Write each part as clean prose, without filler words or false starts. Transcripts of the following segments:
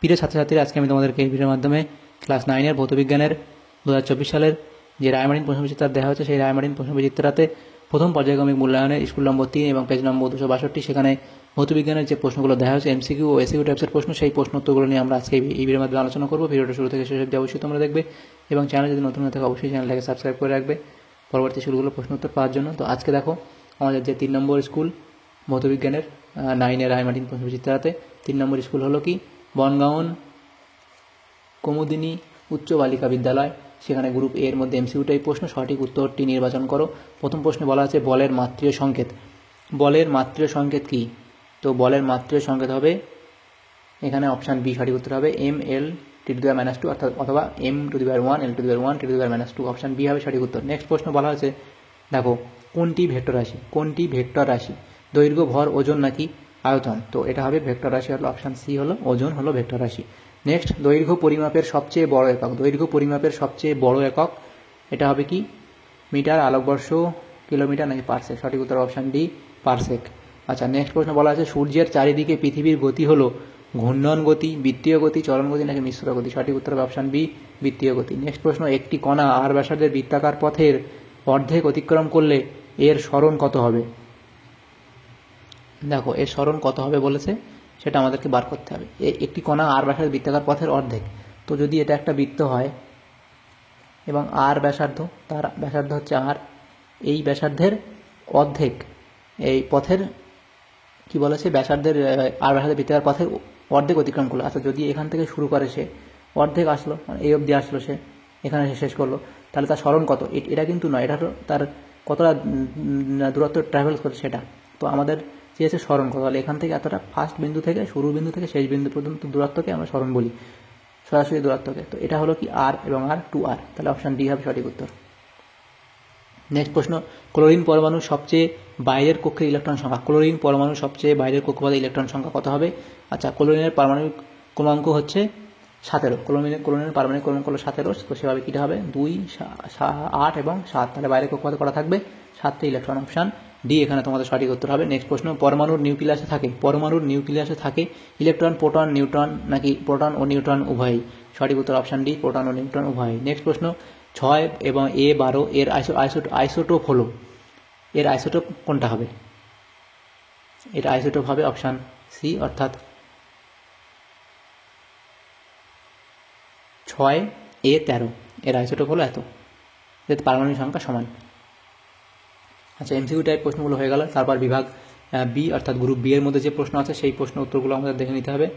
প্রিয় ছাত্রছাত্রীরা, আজকে আমি তোমাদেরকে এই ভিডিওর মাধ্যমে ক্লাস 9-এর ভৌতবিজ্ঞানের 2024 সালের যে রায়মার্টিন প্রশ্নবিচিত্রা দেওয়া হচ্ছে, সেই রায়মার্টিন প্রশ্নবিচিত্রাতে প্রথম পর্যায়ক্রমিক মূল্যায়নের স্কুল নম্বর 3 এবং পেজ নম্বর 262, সেখানে ভৌতবিজ্ঞানের যে প্রশ্নগুলো দেওয়া হচ্ছে এমসিকিউ ও এসিকিউ টাইপসের প্রশ্ন, সেই প্রশ্ন উত্তরগুলো নিয়ে আমরা আজকে এই ভিডিওর মাধ্যমে আলোচনা করব। ভিডিওটা শুরু থেকে শেষ অবধি অবশ্যই তোমরা দেখবে এবং চ্যানেল যদি নতুন হয়ে থাকে অবশ্যই চ্যানেলটাকে সাবস্ক্রাইব করে রাখবে পরবর্তী স্কুলগুলো প্রশ্ন উত্তর পাওয়ার জন্য। তো আজকে দেখো আমাদের যে 3 নম্বর স্কুল ভৌতবিজ্ঞানের 9-এর রায়মার্টিন প্রশ্নবিচিত্রাতে 3 নম্বর স্কুল হলো কি বনগাঁওন কুমুদিনী উচ্চ বালিকা বিদ্যালয়। সেখানে গ্রুপ এর মধ্যে এমসিকিউ টাইপ প্রশ্ন, সঠিক উত্তরটি নির্বাচন করো। প্রথম প্রশ্নে বলা আছে বলের মাত্রিয় সংকেত। বলের মাত্রিয় সংকেত কি? তো বলের মাত্রিয় সংকেত হবে এখানে অপশান বি সঠিক উত্তর হবে ml (10⁻²) অর্থাৎ অথবা m⁻1 l⁻1 10⁻²। অপশান বি হবে সঠিক উত্তর। নেক্সট প্রশ্ন বলা হয়েছে, দেখো কোনটি ভেক্টর রাশি? কোনটি ভেক্টর রাশি? দৈর্ঘ্য, ভর, ওজন নাকি আয়তন? তো এটা হবে ভেক্টর রাশি, হলো অপশান সি, হলো ওজন হলো ভেক্টর রাশি। নেক্সট, দৈর্ঘ্য পরিমাপের সবচেয়ে বড় একক। দৈর্ঘ্য পরিমাপের সবচেয়ে বড় একক এটা হবে কি মিটার, আলোকবর্ষ, কিলোমিটার নাকি পারসেক? সঠিক উত্তর অপশান ডি, পারসেক। আচ্ছা, নেক্সট প্রশ্ন বলা আছে সূর্যের চারিদিকে পৃথিবীর গতি হলো ঘূর্ণন গতি, বৃত্তীয় গতি, চলন গতি নাকি মিশ্র গতি? সঠিক উত্তর হবে অপশান বি, বৃত্তীয় গতি। নেক্সট প্রশ্ন, একটি কণা আর ব্যাসার্ধের বৃত্তাকার পথের অর্ধেক অতিক্রম করলে এর সরণ কত হবে? দেখো এর সরণ কত হবে বলেছে, সেটা আমাদেরকে বার করতে হবে। একটি কণা আর ব্যাসার্ধের বৃত্তাকার পথের অর্ধেক, তো যদি এটা একটা বৃত্ত হয় এবং আর ব্যাসার্ধ, তার ব্যাসার্ধ হচ্ছে আর, এই ব্যাসার্ধের অর্ধেক এই পথের কি বলেছে ব্যাসার্ধের আর ব্যাসার্ধের বৃত্তাকার পথের অর্ধেক অতিক্রম করলো। আচ্ছা, যদি এখান থেকে শুরু করে সে অর্ধেক আসলো, এই অবধি আসলো, সে এখানে সে শেষ করলো, তাহলে তার সরণ কত? এটা কিন্তু নয়, এটা হলো তার কতটা দূরত্ব ট্রাভেল করে সেটা। তো আমাদের চেয়েছে সরণ কত, তাহলে এখান থেকে এতটা ফার্স্ট বিন্দু থেকে, শুরু বিন্দু থেকে শেষ বিন্দু পর্যন্ত দূরত্বকে আমরা সরণ বলি, সরাসরি দূরত্বকে। তো এটা হলো কি আর এবং আর 2r, তাহলে অপশান ডি হবে সঠিক উত্তর। নেক্সট প্রশ্ন, ক্লোরিন পরমাণুর সবচেয়ে বাইরের কক্ষের ইলেকট্রন সংখ্যা। ক্লোরিন পরমাণুর সবচেয়ে বাইরের কক্ষপথে ইলেকট্রন সংখ্যা কত হবে? আচ্ছা, ক্লোরিনের পারমাণবিক ক্রমাঙ্ক হচ্ছে 17। ক্লোরিনের পারমাণবিক ক্রমাঙ্ক হলো 17, তো সেভাবে কীটা হবে 2, 8 এবং 7, তাহলে বাইরের কক্ষপথে করা থাকবে 7টি ইলেকট্রন, অপশান ডি এখানে তোমাদের সঠিক উত্তর হবে। নেক্সট প্রশ্ন, পরমাণুর নিউক্লিয়াসে থাকে ইলেকট্রন, প্রোটন, নিউট্রন নাকি প্রোটন ও নিউট্রন উভয়ই? সঠিক উত্তর অপশান ডি, প্রোটন ও নিউট্রন উভয়ই। নেক্সট প্রশ্ন, 6 এবং A12 এর আইসোটোপ হলো, এর আইসোটোপ কোনটা হবে? এর আইসোটোপ হবে অপশান সি, অর্থাৎ 6A13, এর আইসোটোপ হলো এত, যাতে পারমাণবিক সংখ্যা সমান। আচ্ছা, এমসিকিউ টাইপ প্রশ্নগুলো হয়ে গেল। তারপর বিভাগ বি অর্থাৎ গ্রুপ বি এর মধ্যে যে প্রশ্ন আছে সেই প্রশ্ন উত্তরগুলো আমাদের দেখে নিতে হবে।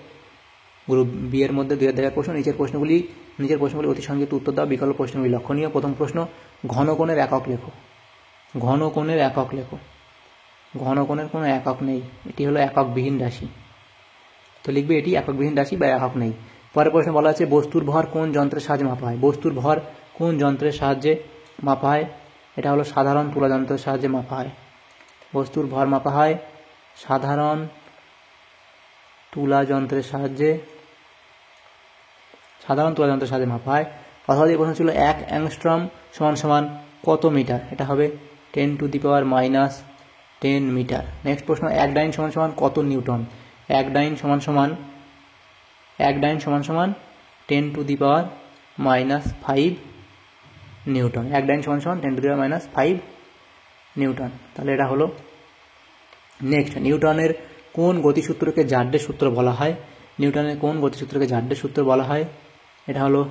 গ্রুপ বি এর মধ্যে 2000 প্রশ্ন। নিচের প্রশ্নগুলি অতি সংক্ষিপ্ত উত্তর দাও, বিকল্প প্রশ্নগুলি লক্ষণীয়। প্রথম প্রশ্ন, ঘনকোণের একক লেখো। ঘনকোণের একক লেখো। ঘনকোণের কোনো একক নেই, এটি হলো এককবিহীন রাশি, তো লিখবে এটি এককবিহীন রাশি বা একক নেই। পরের প্রশ্ন বলা আছে বস্তুর ভর কোন যন্ত্রের সাহায্যে মাপা হয়? বস্তুর ভর কোন যন্ত্রের সাহায্যে মাপা হয়? এটা হলো সাধারণ তুলা যন্ত্রের সাহায্যে মাপা হয়। বস্তুর ভর মাপা হয় সাধারণ তুলা যন্ত্রের সাহায্যে মাপা হয়। অথবা এই প্রশ্ন ছিল 1 অ্যাংস্ট্রম সমান কত মিটার? এটা হবে 10⁻⁻10 মিটার। নেক্সট প্রশ্ন, 1 ডাইন সমান কত নিউটন? 1 ডাইন সমান 10⁻5 নিউটন। 1 ডাইন সমান 10⁻5 নিউটন, তাহলে এটা হলো। নেক্সট, নিউটনের কোন গতিসূত্রকে জার্ডের সূত্র বলা হয়? নিউটনের কোন গতিসূত্রকে জার্ডের সূত্র বলা হয়? এটা হলো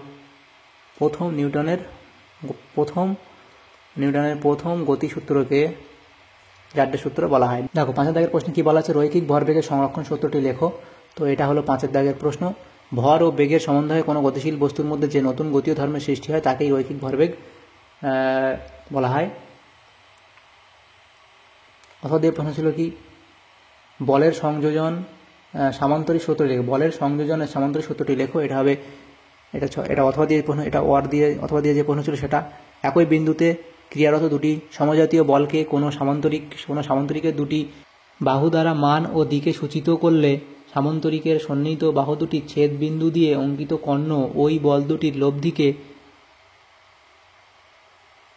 নিউটনের প্রথম গতিসূত্রকে জার্ডের সূত্র বলা হয়। দেখো 5 দাগের প্রশ্নে কি বলা আছে, রৈখিক ভরবেগের সংরক্ষণ সূত্রটি লেখো। তো এটা হলো 5 দাগের প্রশ্ন। ভর ও বেগের সমন্বয়ে কোনো গতিশীল বস্তুর মধ্যে যে নতুন গতীয় ধর্মের সৃষ্টি হয় তাকেই রৈখিক ভরবেগ বলা হয়। অথবা দিয়ে প্রশ্ন ছিল কি বলের সংযোজন সামান্তরিক সূত্র লেখো। বলের সংযোজনের সামান্তরিক সূত্রটি লেখো। এটা হবে এটা অথবা দিয়ে প্রশ্ন, এটা অথবা দিয়ে যে প্রশ্ন ছিল সেটা, একই বিন্দুতে ক্রিয়ারত দুটি সমজাতীয় বলকে কোনো সামান্তরিকের দুটি বাহু দ্বারা মান ও দিকে সূচিত করলে সামান্তরিকের সন্নিহিত বাহু দুটি ছেদ বিন্দু দিয়ে অঙ্কিত কর্ণ ওই বল দুটির লব্ধিকে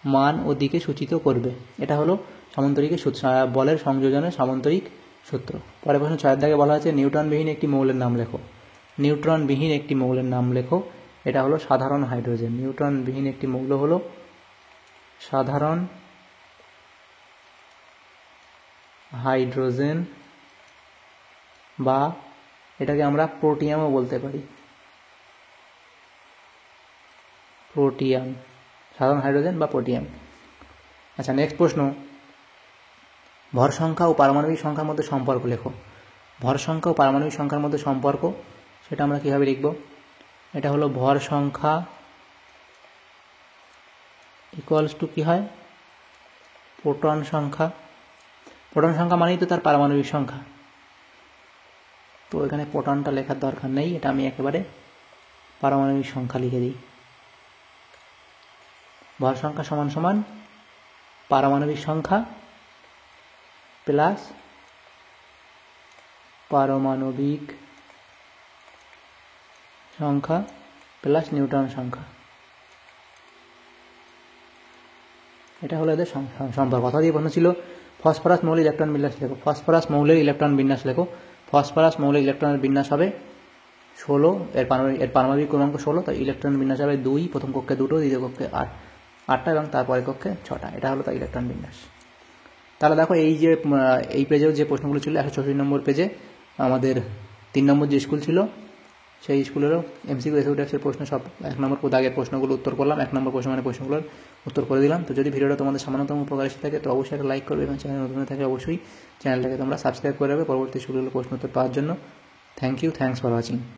মান ও দিকে সূচিত করবে। এটা হলো সামান্তরিকের বলের সংযোজনের সামান্তরিক সূত্র। পরের প্রশ্ন 6 দাগে বলা আছে নিউটনবিহীন একটি মৌলের নাম লেখো। নিউট্রনবিহীন একটি মৌলের নাম লেখো। এটা হলো সাধারণ হাইড্রোজেন। নিউট্রনবিহীন একটি মৌল হলো সাধারণ হাইড্রোজেন, বা এটাকে আমরা প্রোটিয়ামও বলতে পারি। প্রোটিয়াম, সাধারণ হাইড্রোজেন বা প্রোটিয়াম। আচ্ছা, নেক্সট প্রশ্ন, ভর সংখ্যা ও পারমাণবিক সংখ্যার মধ্যে সম্পর্ক লেখো। ভর সংখ্যা ও পারমাণবিক সংখ্যার মধ্যে সম্পর্ক, সেটা আমরা কীভাবে লিখব? এটা হলো ভর সংখ্যা ইকুয়ালস টু কী হয়? প্রোটন সংখ্যা। প্রোটন সংখ্যা মানেই তো তার পারমাণবিক সংখ্যা, তো এখানে প্রোটনটা লেখার দরকার নেই, এটা আমি একেবারে পারমাণবিক সংখ্যা লিখে দিই। ভর সংখ্যা সমান সমান পারমাণবিক সংখ্যা প্লাস পারমাণবিক সংখ্যা প্লাস নিউটন সংখ্যা। এটা হলো এদের সম্পর্ক। কথা দিয়ে প্রশ্ন ছিল ফসফরাস মৌলের ইলেকট্রন বিন্যাস লেখো। ফসফরাস মৌলের ইলেকট্রন বিন্যাস লেখো। ফসফরাস মৌলের ইলেকট্রনের বিন্যাস হবে 16, এর পারমাণবিক ক্রমাঙ্ক 16, তাই ইলেকট্রন বিন্যাস হবে 2, প্রথম কক্ষে 2, দ্বিতীয় কক্ষে 8টা এবং তারপরের কক্ষে 6টা। এটা হলো তার ইলেকট্রন বিন্যাস। তাহলে দেখো এই পেজেও যে প্রশ্নগুলো ছিল 164 নম্বর পেজে আমাদের 3 নম্বর যে স্কুল ছিল সেই স্কুলেরও MCQ এসএ টাইপসের প্রশ্ন সব 1 নম্বর দাগের প্রশ্নগুলো উত্তর করলাম। 1 নম্বর প্রশ্ন মানে প্রশ্নগুলোর উত্তর করে দিলাম। তো যদি ভিডিওটা তোমাদের সামান্যতম উপকার এসে থাকে তো অবশ্যই একটা লাইক করবে, এবং চ্যানেল নতুন হয়ে থাকে অবশ্যই চ্যানেলটাকে তোমরা সাবস্ক্রাইব করে রাখবে পরবর্তী স্কুলগুলো প্রশ্ন উত্তর পাওয়ার জন্য। Thank you, thanks for watching.